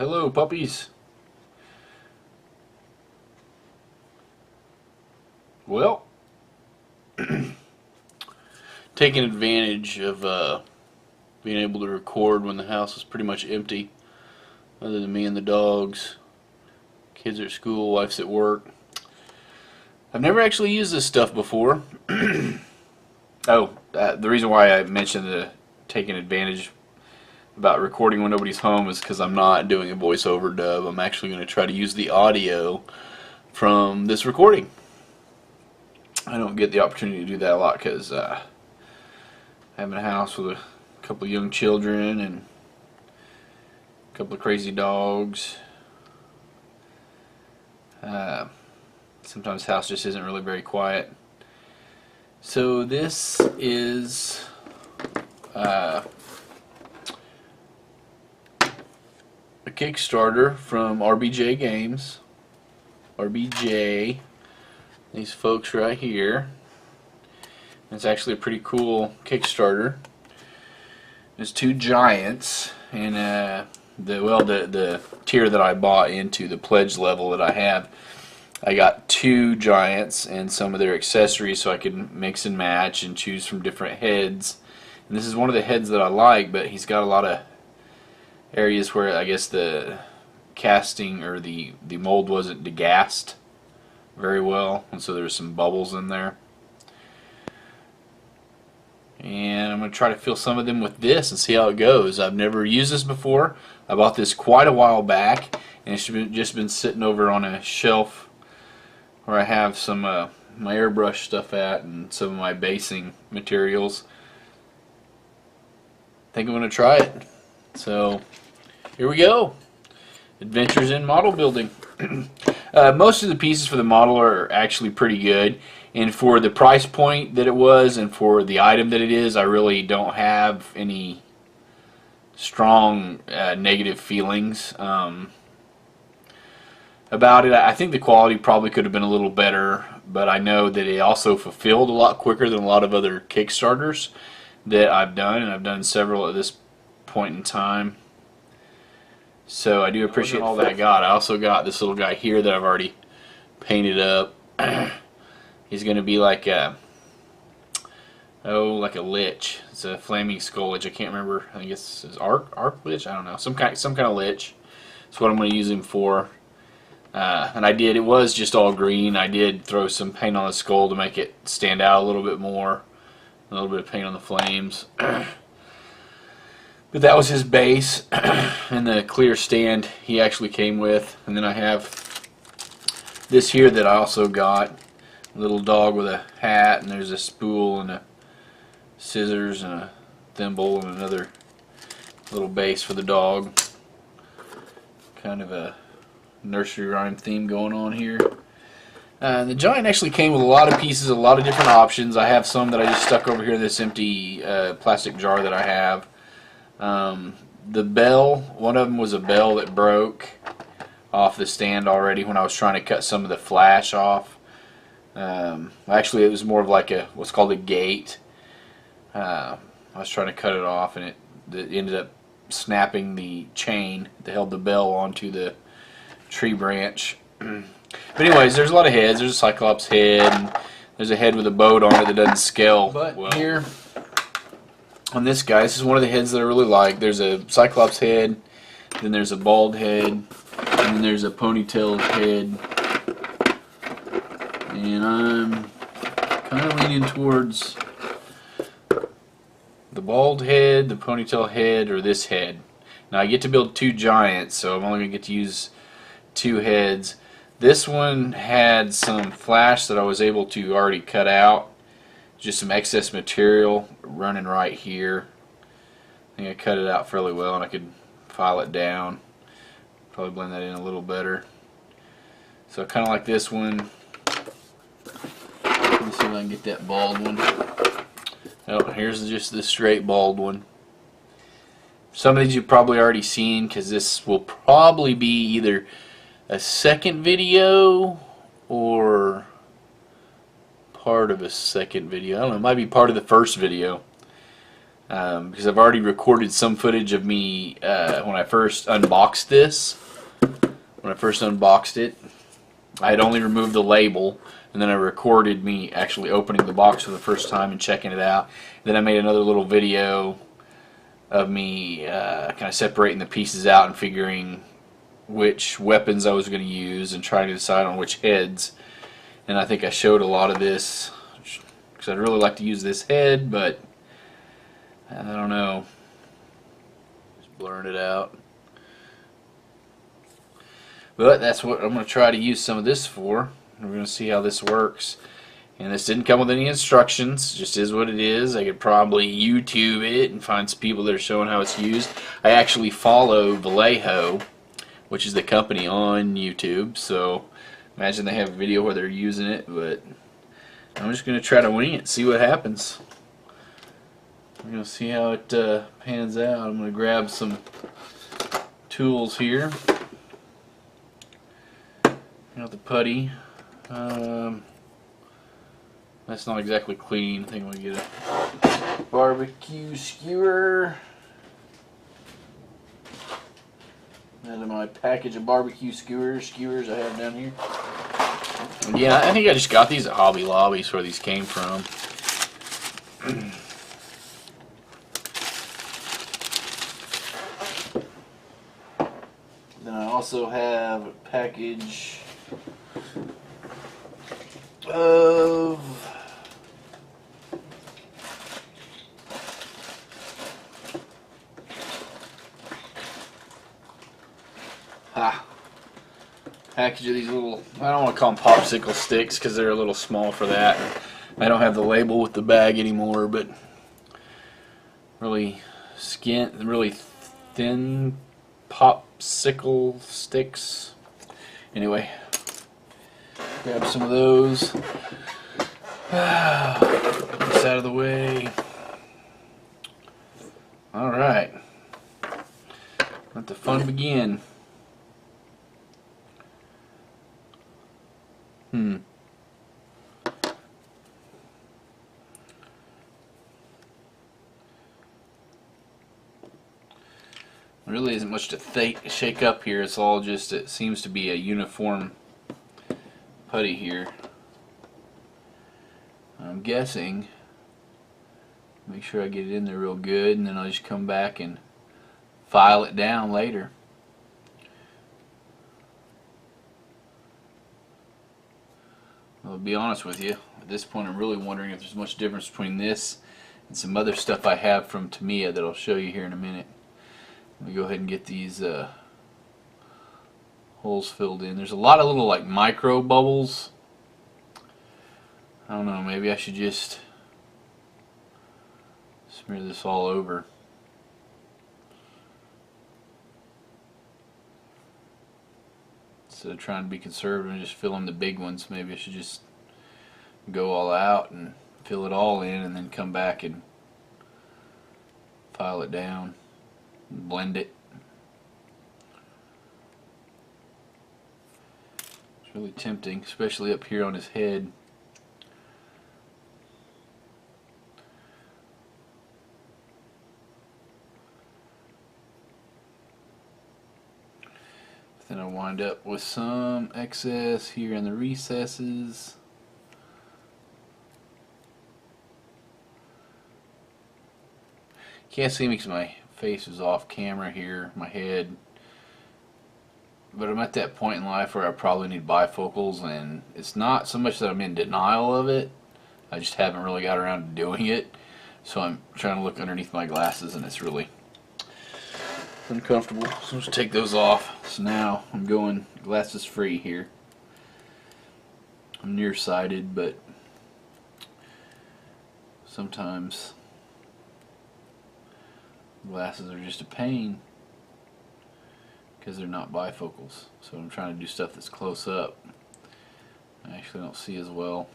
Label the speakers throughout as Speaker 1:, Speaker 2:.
Speaker 1: Hello, puppies. Well, taking advantage of being able to record when the house is pretty much empty, other than me and the dogs. Kids are at school, wife's at work. I've never actually used this stuff before. The reason why I mentioned the taking advantage about recording when nobody's home is because I'm not doing a voiceover dub. I'm actually going to try to use the audio from this recording. I don't get the opportunity to do that a lot because having a house with a couple of young children and a couple of crazy dogs. Sometimes the house just isn't really very quiet. So this is a Kickstarter from RBJ Games. RBJ, these folks right here. It's actually a pretty cool Kickstarter. There's two giants, and the tier that I bought into, the pledge level that I have, I got two giants and some of their accessories so I could mix and match and choose from different heads. And this is one of the heads that I like, but he's got a lot of areas where I guess the casting or the mold wasn't degassed very well, and so there's some bubbles in there. And I'm going to try to fill some of them with this and see how it goes. I've never used this before. I bought this quite a while back, and it's just been sitting over on a shelf where I have some my airbrush stuff at and some of my basing materials. I think I'm going to try it. So here we go. Adventures in model building. Most of the pieces for the model are actually pretty good, and for the price point that it was and for the item that it is, I really don't have any strong negative feelings about it. I think the quality probably could have been a little better, but I know that it also fulfilled a lot quicker than a lot of other Kickstarters that I've done, and I've done several at this point in time. So I do appreciate all that I got. I also got this little guy here that I've already painted up. He's going to be like a lich. It's a flaming skull lich. I can't remember. I think it's arc lich. I don't know. Some kind of lich. That's what I'm going to use him for. And it was just all green. I did throw some paint on the skull to make it stand out a little bit more. A little bit of paint on the flames. But that was his base, and the clear stand he actually came with. And then I have this here that I also got. A little dog with a hat, and there's a spool and a scissors and a thimble and another little base for the dog. Kind of a nursery rhyme theme going on here. The giant actually came with a lot of pieces, a lot of different options. I have some that I just stuck over here in this empty plastic jar that I have. The bell, one of them was a bell that broke off the stand already when I was trying to cut some of the flash off. Actually, it was more of like what's called a gate. I was trying to cut it off, and it ended up snapping the chain that held the bell onto the tree branch. But anyways, there's a lot of heads. There's a Cyclops head, and there's a head with a boat on it that doesn't scale. But well, here on this guy, this is one of the heads that I really like. There's a Cyclops head, then there's a bald head, and then there's a ponytail head. And I'm kind of leaning towards the bald head, the ponytail head, or this head. Now I get to build two giants, so I'm only going to get to use two heads. This one had some flash that I was able to already cut out. Just some excess material running right here. I think I cut it out fairly well, and I could file it down. Probably blend that in a little better. So kind of like this one. Let's see if I can get that bald one. Oh, here's just the straight bald one. Some of these you've probably already seen, because this will probably be either a second video or part of a second video. I don't know, it might be part of the first video. because I've already recorded some footage of me when I first unboxed this. When I first unboxed it, I had only removed the label, and then I recorded me actually opening the box for the first time and checking it out. Then I made another little video of me kind of separating the pieces out and figuring which weapons I was going to use and trying to decide on which heads. And I think I showed a lot of this because I'd really like to use this head, but I don't know. Just blurring it out. But that's what I'm going to try to use some of this for. We're going to see how this works. And this didn't come with any instructions. It just is what it is. I could probably YouTube it and find some people that are showing how it's used. I actually follow Vallejo, which is the company on YouTube. So imagine they have a video where they're using it. But I'm just going to try to wing it, see what happens. We're going to see how it pans out. I'm going to grab some tools here. Got the putty. That's not exactly clean. I think I'm going to get a barbecue skewer. Out of my package of barbecue skewers I have down here. And yeah, I think I just got these at Hobby Lobby, where these came from. Then I also have a package of package of these little, I don't want to call them popsicle sticks because they're a little small for that. I don't have the label with the bag anymore, but really really thin popsicle sticks. Anyway, grab some of those. Get this out of the way. Alright. Let the fun begin. There really isn't much to shake up here. It's all just, it seems to be a uniform putty here. I'm guessing, make sure I get it in there real good, and then I'll just come back and file it down later. I'll be honest with you, at this point I'm really wondering if there's much difference between this and some other stuff I have from Tamiya that I'll show you here in a minute. Let me go ahead and get these holes filled in. There's a lot of little like micro bubbles. I don't know, maybe I should just smear this all over. Instead of trying to be conservative and just fill in the big ones, maybe I should just go all out and fill it all in and then come back and file it down and blend it. It's really tempting, especially up here on his head. Then I wind up with some excess here in the recesses. Can't see me because my face is off camera here, my head. But I'm at that point in life where I probably need bifocals, and it's not so much that I'm in denial of it. I just haven't really got around to doing it. So I'm trying to look underneath my glasses, and it's really uncomfortable. So let's take those off. So now I'm going glasses free here. I'm nearsighted, but sometimes glasses are just a pain because they're not bifocals. So I'm trying to do stuff that's close up. I actually don't see as well.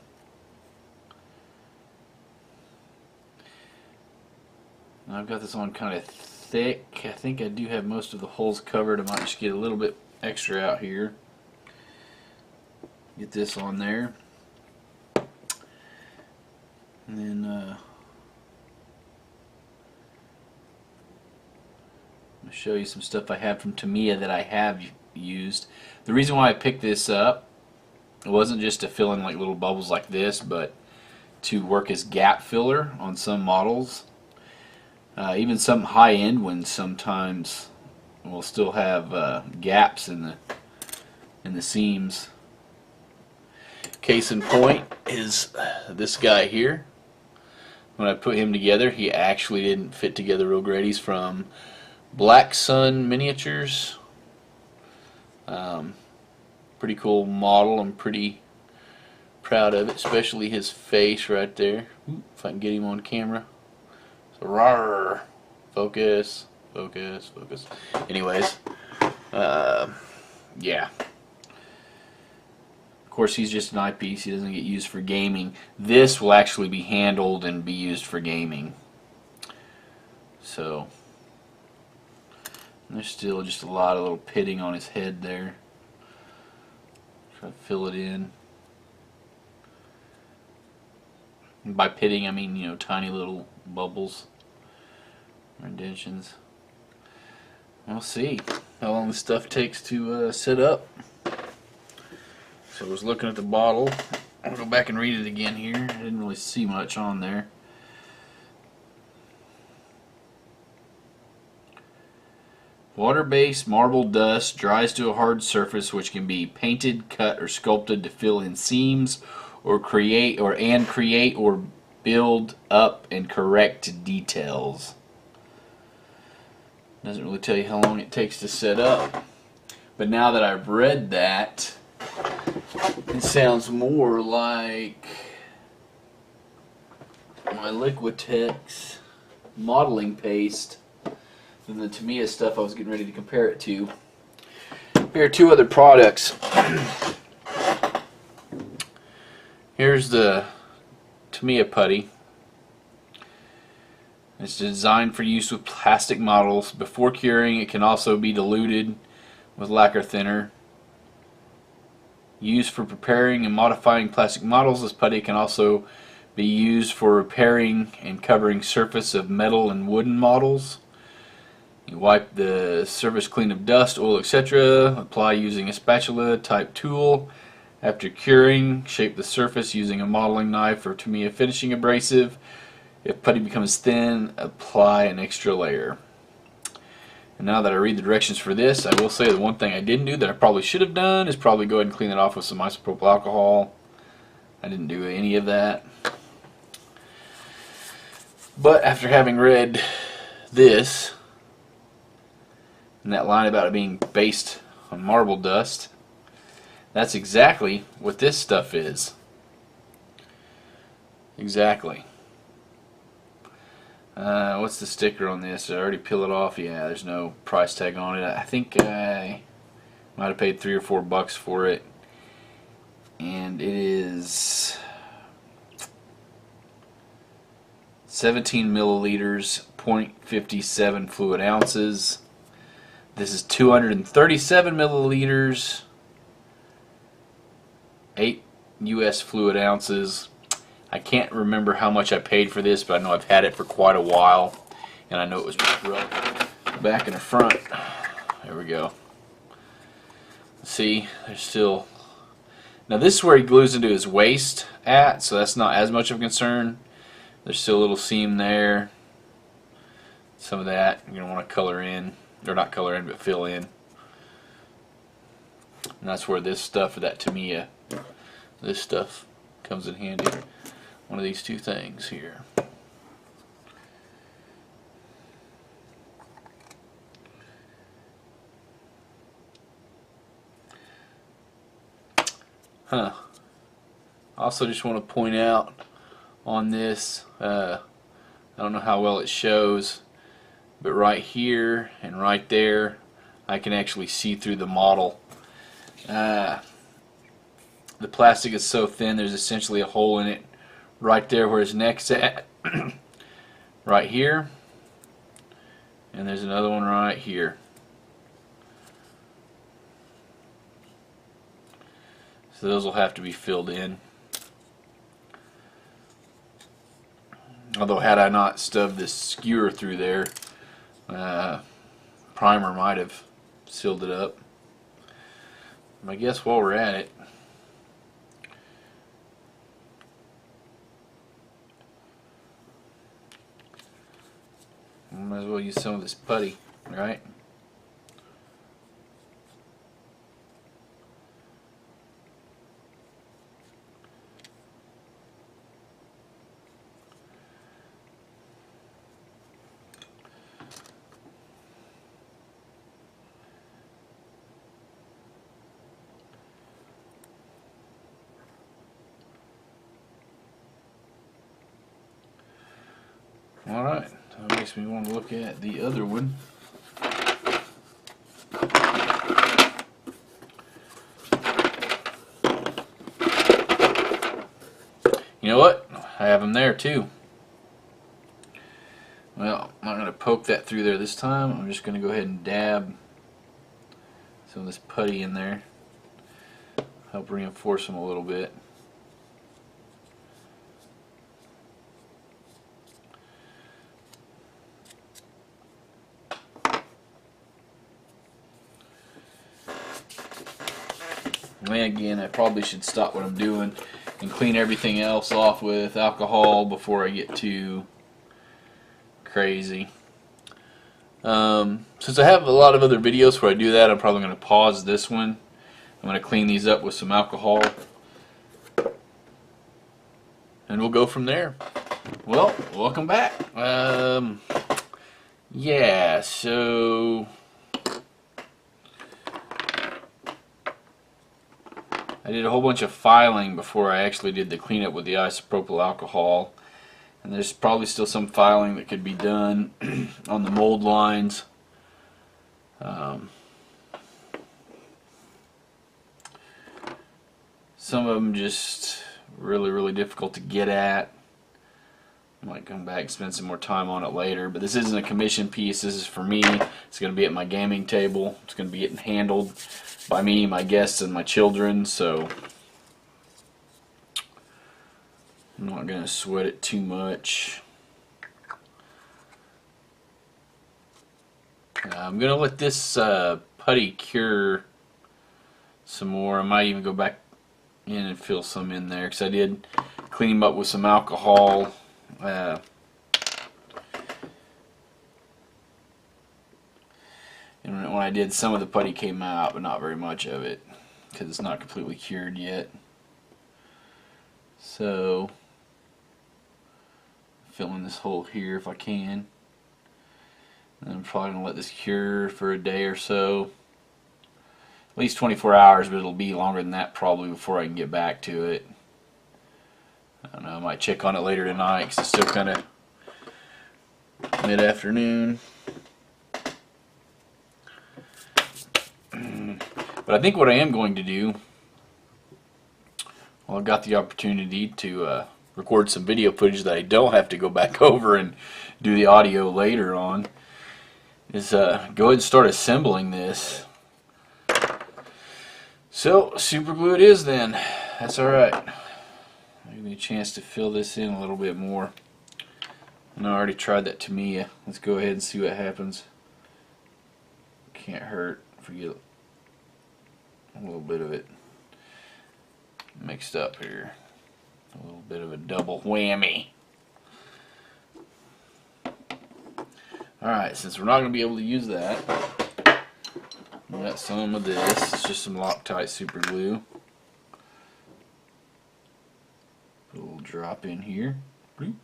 Speaker 1: Now I've got this on kind of thick. I think I do have most of the holes covered. I might just get a little bit extra out here. Get this on there. And then I'll show you some stuff I have from Tamiya that I have used. The reason why I picked this up, it wasn't just to fill in like little bubbles like this, but to work as gap filler on some models. Even some high-end ones sometimes will still have gaps in the seams. Case in point is this guy here. When I put him together, he actually didn't fit together real great. He's from Black Sun Miniatures. Pretty cool model. I'm pretty proud of it, especially his face right there. If I can get him on camera. So, rawr, focus, focus, focus. Anyways, yeah. Of course, he's just an eyepiece. He doesn't get used for gaming. This will actually be handled and be used for gaming. So, there's still just a lot of little pitting on his head there. Try to fill it in. And by pitting, I mean, you know, tiny little bubbles or indentions. We'll see how long this stuff takes to set up. So I was looking at the bottle. I'll go back and read it again here. I didn't really see much on there. Water-based marble dust dries to a hard surface which can be painted, cut, or sculpted to fill in seams or create or build up and correct details. Doesn't really tell you how long it takes to set up. But now that I've read that, it sounds more like my Liquitex modeling paste than the Tamiya stuff I was getting ready to compare it to. Here are two other products. Here's the Tamiya Putty. It's designed for use with plastic models. Before curing, it can also be diluted with lacquer thinner. Used for preparing and modifying plastic models, this putty can also be used for repairing and covering surface of metal and wooden models. You wipe the surface clean of dust, oil, etc. Apply using a spatula type tool. After curing, shape the surface using a modeling knife or Tamiya finishing abrasive. If putty becomes thin, apply an extra layer. And now that I read the directions for this, I will say the one thing I didn't do that I probably should have done is probably go ahead and clean it off with some isopropyl alcohol. I didn't do any of that. But after having read this, and that line about it being based on marble dust, that's exactly what this stuff is. Exactly. What's the sticker on this? Did I already peel it off? Yeah, there's no price tag on it. I think I might have paid $3 or $4 for it. And it is 17 milliliters, 0.57 fluid ounces. This is 237 milliliters, 8 US fluid ounces. I can't remember how much I paid for this, but I know I've had it for quite a while, and I know it was back in the front. There we go. See, there's still... Now this is where he glues into his waist at, so that's not as much of a concern. There's still a little seam there. Some of that you're going to want to color in. Or not color in, but fill in. And that's where this stuff, or that Tamiya, this stuff comes in handy. One of these two things here. I also just want to point out on this, I don't know how well it shows, but right here and right there I can actually see through the model. The plastic is so thin there's essentially a hole in it right there where his neck's at. Right here, and there's another one right here. So those will have to be filled in. Although had I not stubbed this skewer through there, primer might have sealed it up. I guess while we're at it, might as well use some of this putty, right? Alright, that makes me want to look at the other one. You know what? I have them there too. Well, I'm not going to poke that through there this time. I'm just going to go ahead and dab some of this putty in there. Help reinforce them a little bit. And again, I probably should stop what I'm doing and clean everything else off with alcohol before I get too crazy. Since I have a lot of other videos where I do that, I'm probably going to pause this one. I'm going to clean these up with some alcohol, and we'll go from there. Well, welcome back. Yeah, so I did a whole bunch of filing before I actually did the cleanup with the isopropyl alcohol, and there's probably still some filing that could be done on the mold lines. Some of them just really difficult to get at. I might come back and spend some more time on it later, but this isn't a commission piece. This is for me. It's going to be at my gaming table. It's going to be getting handled by me, my guests, and my children, so I'm not going to sweat it too much. I'm going to let this putty cure some more. I might even go back in and fill some in there, because I did clean them up with some alcohol. And when I did, some of the putty came out, but not very much of it, because it's not completely cured yet. So, fill in this hole here if I can. And I'm probably going to let this cure for a day or so. At least 24 hours, but it'll be longer than that probably before I can get back to it. I don't know, I might check on it later tonight, because it's still kind of mid-afternoon. But I think what I am going to do, well, I've got the opportunity to record some video footage that I don't have to go back over and do the audio later on, is go ahead and start assembling this. So, super glue it is then. That's alright. Give me a chance to fill this in a little bit more. And I already tried that Tamiya. Let's go ahead and see what happens. Can't hurt if we get a little bit of it mixed up here. A little bit of a double whammy. Alright, since we're not going to be able to use that, we got some of this. It's just some Loctite super glue. Put a little drop in here. Bloop.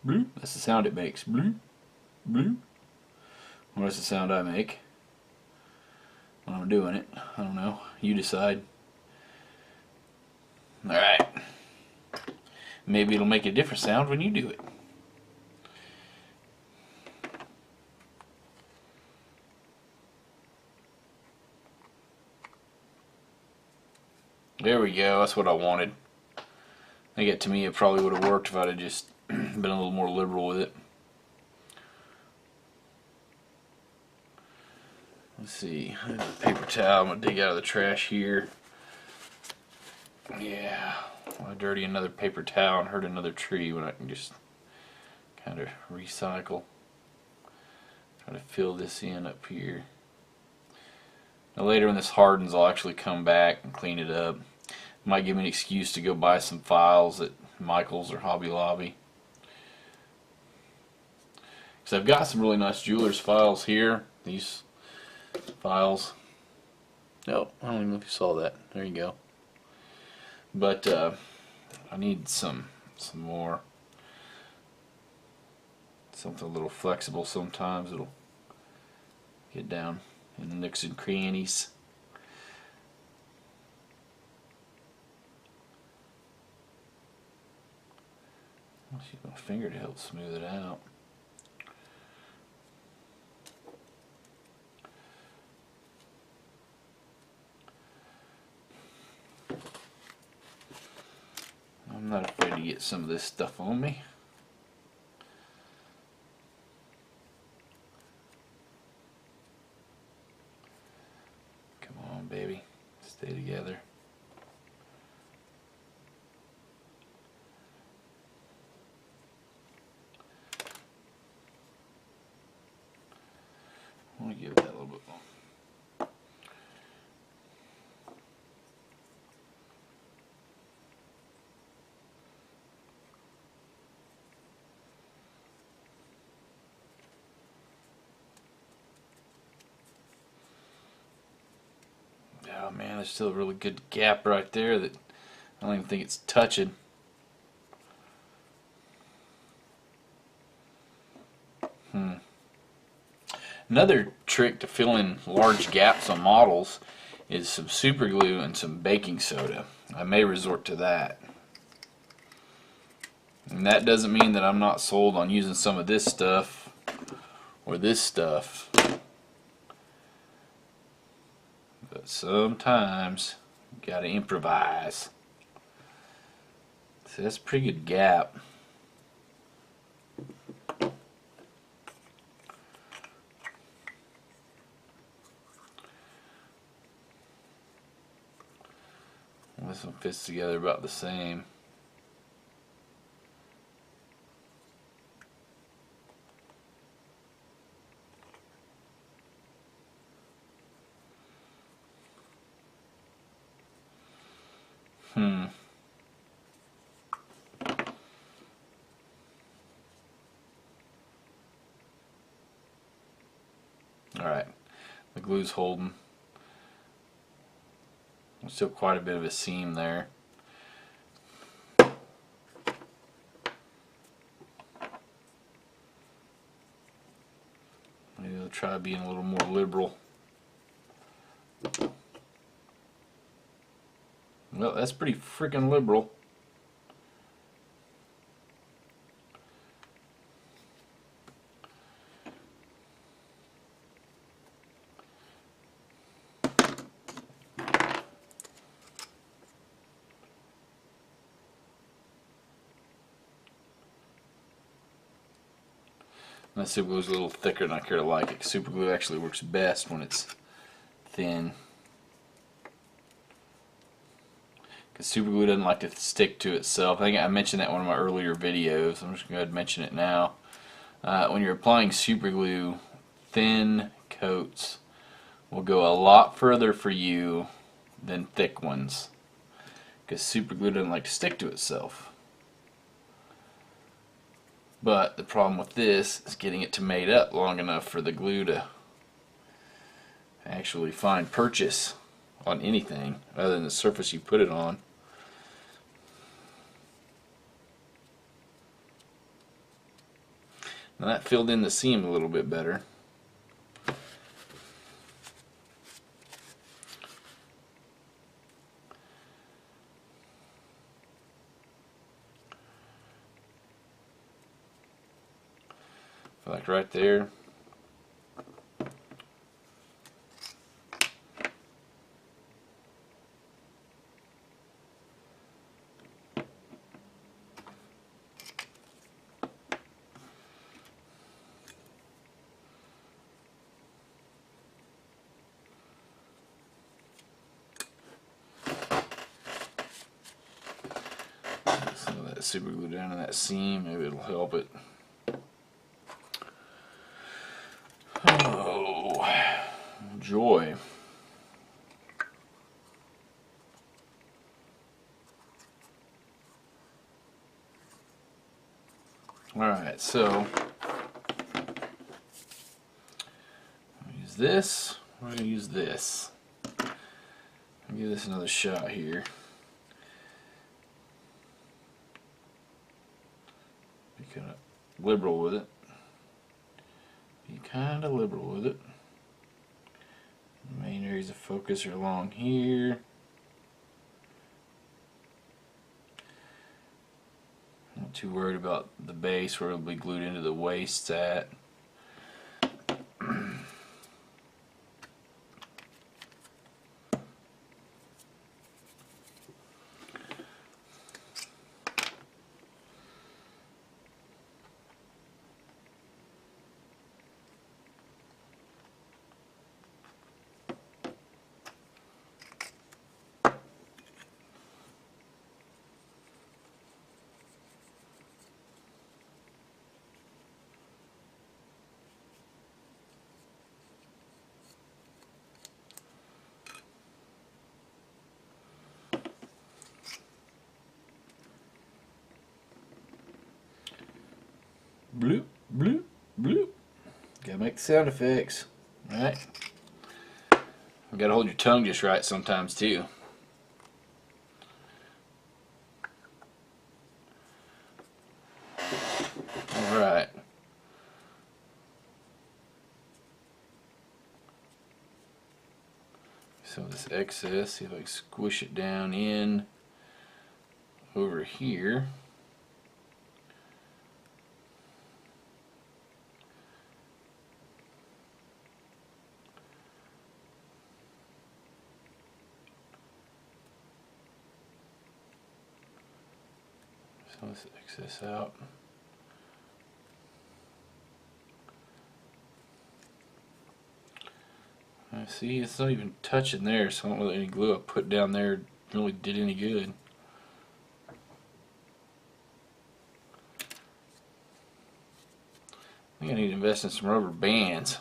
Speaker 1: Bloop. That's the sound it makes. Bloop. Bloop. What's the sound I make when I'm doing it? I don't know. You decide. Alright. Maybe it'll make a different sound when you do it. There we go. That's what I wanted. I think it, to me, it probably would have worked if I'd have just been a little more liberal with it. Let's see. I have a paper towel. I'm going to dig out of the trash here. Yeah. I dirty another paper towel and hurt another tree when I can just kind of recycle. Try Gotta fill this in up here. Now later when this hardens, I'll actually come back and clean it up. Might give me an excuse to go buy some files at Michael's or Hobby Lobby. Because I've got some really nice jeweler's files here. These files. Oh, I don't even know if you saw that. There you go. But I need some more. Something a little flexible sometimes. It'll get down in the nooks and crannies. I'll use my finger to help smooth it out. I'm not afraid to get some of this stuff on me. Come on, baby. Stay together. I want to give that a little bit more. Oh man, there's still a really good gap right there that I don't even think it's touching. Another trick to fill in large gaps on models is some super glue and some baking soda. I may resort to that. And that doesn't mean that I'm not sold on using some of this stuff or this stuff. But sometimes you gotta improvise. So that's a pretty good gap. This one fits together about the same. Alright, the glue's holding. There's still quite a bit of a seam there. Maybe I'll try being a little more liberal. Well, that's pretty freaking liberal. That super glue is a little thicker than I care to like it. Super glue actually works best when it's thin. Because super glue doesn't like to stick to itself. I think I mentioned that in one of my earlier videos. I'm just going to go ahead and mention it now. When you're applying super glue, thin coats will go a lot further for you than thick ones. Because super glue doesn't like to stick to itself. But the problem with this is getting it to mate up long enough for the glue to actually find purchase on anything other than the surface you put it on. Now that filled in the seam a little bit better. Like right there. Some of that super glue down in that seam, maybe it'll help it. Oh, joy. Alright, so I'll use this. We're going to use this. I'll give this another shot here. Be kind of liberal with it. Be kind of liberal with it. The main areas of focus are along here. Not too worried about the base where it'll be glued into the waists at. Bloop, bloop, bloop. Gotta make the sound effects. Alright. You gotta hold your tongue just right sometimes too. Alright. So this excess, see if I can squish it down in over here. So let's X this out. See, it's not even touching there, so I don't know that any glue I put down there really did any good. I think I need to invest in some rubber bands.